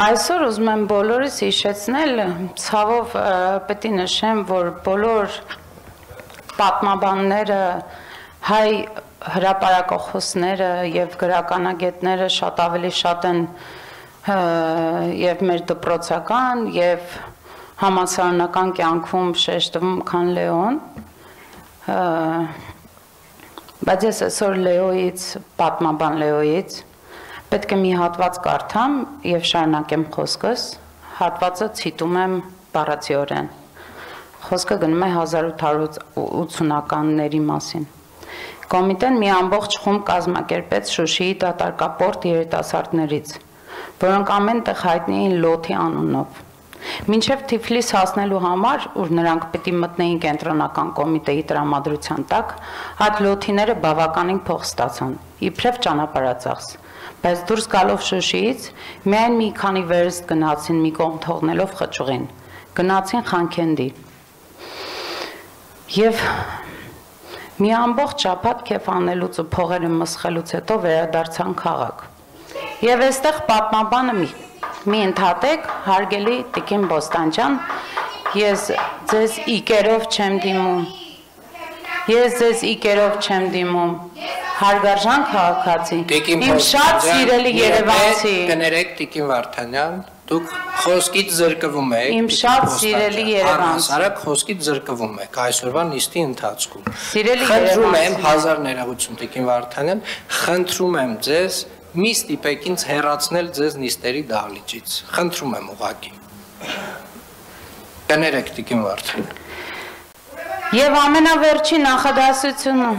Այսօր ուզում եմ բոլորիս հիշեցնել, ցավով պետք է նշեմ, որ բոլոր պատմաբանները, հայ հրապարակախոսները եւ գրականագետները շատ ավելի շատ են եւ մեր դպրոցական եւ համասարանական կյանքում շեշտվում, քան Լեոն, բայց ես այսօր Լեոյից, պատմաբան Լեոյից պետք է մի հատված կարդամ եւ շարունակեմ խոսքս, հատվածը ցիտում եմ բառացիորեն։ Խոսքը գնում է 1880-ականների մասին։ Կոմիտեն մի ամբողջ խումբ կազմակերպեց Շուշիի դատարկապորտ երիտասարդներից, որոնք ամեն տեղ հայտնի էին Լոթի անունով։ Մինչև Թիֆլիս հասնելու համար, ուր նրանք պիտի մտնեին կենտրոնական կոմիտեի տրամադրության տակ, այդ լոթիները բավականին փող ստացան, իբրև ճանապարհածախս, բայց դուրս գալով Շուշիից, միայն մի քանի վերստ գնացին մի կողմ թողնելով խճուղին, գնացին Խանքենդի։ Եվ մի ամբողջ շաբաթ քեֆ անելուց ու փողերը մսխելուց հետո վերադարձան քաղաք։ Եվ այստեղ պատմաբանը մի ընդհատեք, հարգելի Տիկին Բոստանջան, ես ձեզ իկերով չեմ դիմում, հարգարժան քաղաքացի, իմ շատ սիրելի երևանցի, կներեք Տիկին Վարդանյան, դուք խոսքից զրկվում եք, իմ շատ սիրելի երևանցի, առանց խոսքից զրկվում եք այսօրվա նիստի ընթացքում, խնդրում եմ հազար ներողություն Տիկին Վարդանյան, խնդրում եմ ձեզ մի ստիպեք ինձ հեռացնել ձեզ նիստերի դահլիճից, խնդրում եմ ուղղակի, կներեք Տիկին Վարդանյան։ Եվ ամենավերջի նախադասությունը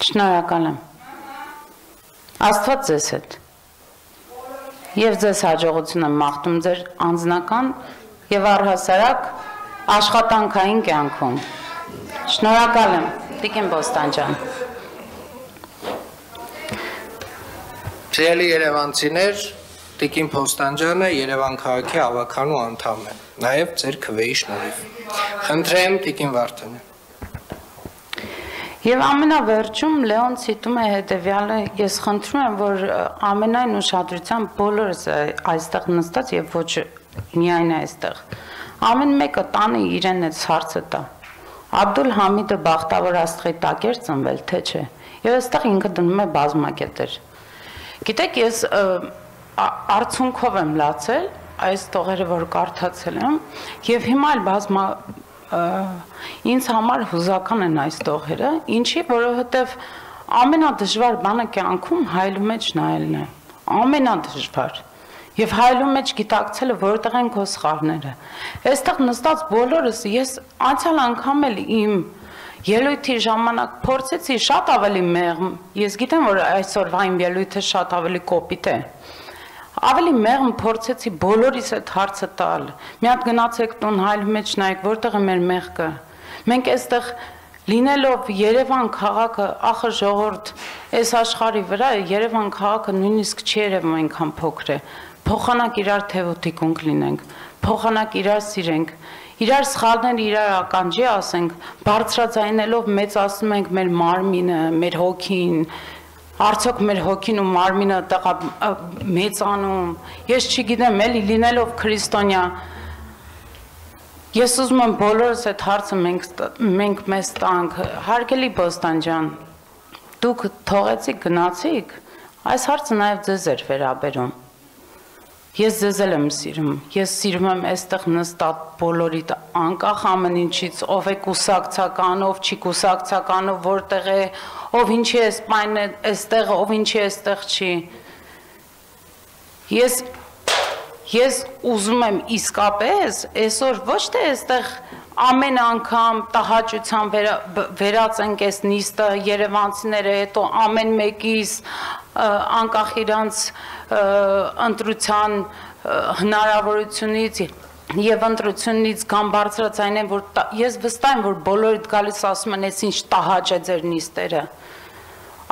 Շնորհակալ եմ։ Աստված ձեզ հետ։ Եվ ձեզ հաջողություն եմ մաղթում ձեր անձնական եւ առհասարակ աշխատանքային կյանքում։ Շնորհակալ եմ, Տիկին Բոստանջան։ Սիրելի երևանցիներ, Տիկին Բոստանջանը Երևան քաղաքի ավականու անդամ է, նաև ձեր քվեի շնորհիվ։ Խնդրեմ Տիկին Վարդանյան։ Եվ ամենավերջում Լեոն ցիտում է հետևյալը, ես խնդրում եմ, որ ամենայն ուշադրությամբ բոլորս այստեղ նստած եւ ոչ միայն այստեղ, ամեն մեկը տանը իրեն այդ հարցը տա։ Աբդուլ Համիդը բախտավոր աստղի տակ էր ծնվել, թե չէ։ Եվ այստեղ ինքը դնում է բազմակետեր։ Գիտեք, ես արցունքով եմ լացել այս տողերը, որ կարդացել եմ, եւ հիմա էլ ինձ համար հուզական են այս տողերը, ինչի, որովհետեւ ամենադժվար բանը կյանքում հայելու մեջ նայելն է, ամենադժվար։ Եվ հայելու մեջ գիտակցելը որտեղ են քո սխալները։ Այստեղ նստած բոլորս ես անցյալ անգամ էլ իմ ելույթի ժամանակ փորձեցի շատ ավելի մեղմ, ես գիտեմ, որ այսօրվա իմ ելույթը շատ ավելի կոպիտ է, ավելի մեղմ փորձեցի բոլորիս այդ հարցը տալ։ Մի հատ գնացեք տուն, հայելու մեջ նայեք, որտեղ է մեր մեղքը։ Մենք այստեղ լինելով Երևան քաղաքը, ախր ժողովուրդ, այս աշխարհի վրա Երևան քաղաքը նույնիսկ չի երևում այնքան փոքր է։ Փոխանակ իրար թևոթիկունք լինենք, փոխանակ իրար սիրենք, իրար սխալներ իրար ականջի ասենք, բարձրաձայնելով մեծացնում ենք մեր մարմինը, մեր հոգին, արդյոք մեր հոգին ու մարմինը տղա մեծանում, ես չգիտեմ, էլի լինելով քրիստոնյա, ես ուզում եմ բոլորս այդ հարցը մենք մեզ տանք, հարգելի Բոստանջան, դուք թողեցիք, գնացիք, այս հարցը նաև ձեզ էր վերաբերում։ Ես ձեզ էլ եմ սիրում, ես սիրում եմ այստեղ նստած բոլորիդ անկախ ամեն ինչից, ով է կուսակցական, ով չի կուսակցական, ով որտեղ է, ով ինչի է սպայն է այստեղ, ով ինչի է այստեղ չի։ Ես ուզում եմ իսկապես այսօր ոչ թե այստեղ ամեն անգամ տհաճության վերածենք այս նիստը երևանցիները, հետո ամեն մեկիս անկախ իրանց ընտրության հնարավորությունից եւ ընտրությունից կամ բարձրացնեն, որ ես վստահ եմ, որ բոլորիդ գալիս ասում են, այս ինչ տհաճ է ձեր նիստերը։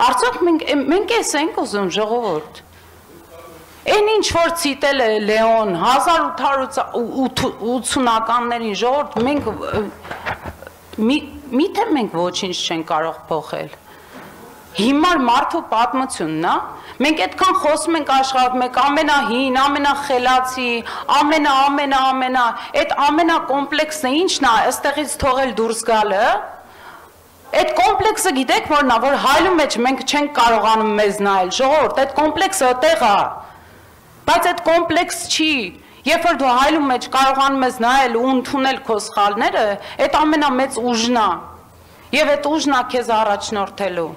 Արդյոք մենք էս ենք ուզում ժողովուրդ։ Այն ինչ որ ցիտել է Լեոն 1880-ականներին ժողովուրդ, մենք միթե մենք ոչինչ չենք կարող փոխել։ Հիմար մարդու պատմությունն է, մենք այդքան խոսում ենք աշխարհում, մեկ ամենահին, ամենախելացի, ամենա, այդ ամենակոմպլեքսը ինչն է, այստեղից թողել դուրս գալը, այդ կոմպլեքսը գիտեք որն է, որ հայլու մեջ մենք չենք կարողանում մեզ նայել, ժողովուրդ, այդ կոմպլեքսը այդտեղ է, բայց այդ կոմպլեքս չի, երբ որ դու հայլու մեջ կարողանում ես նայել ու ընդունել քո սխալները, այդ ամենամեծ ուժն է, եւ այդ ուժն է քեզ առաջնորդելու։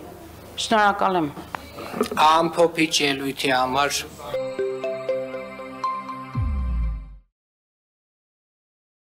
Շնորհակալ եմ։ Ամփոփիչ ելույթի համար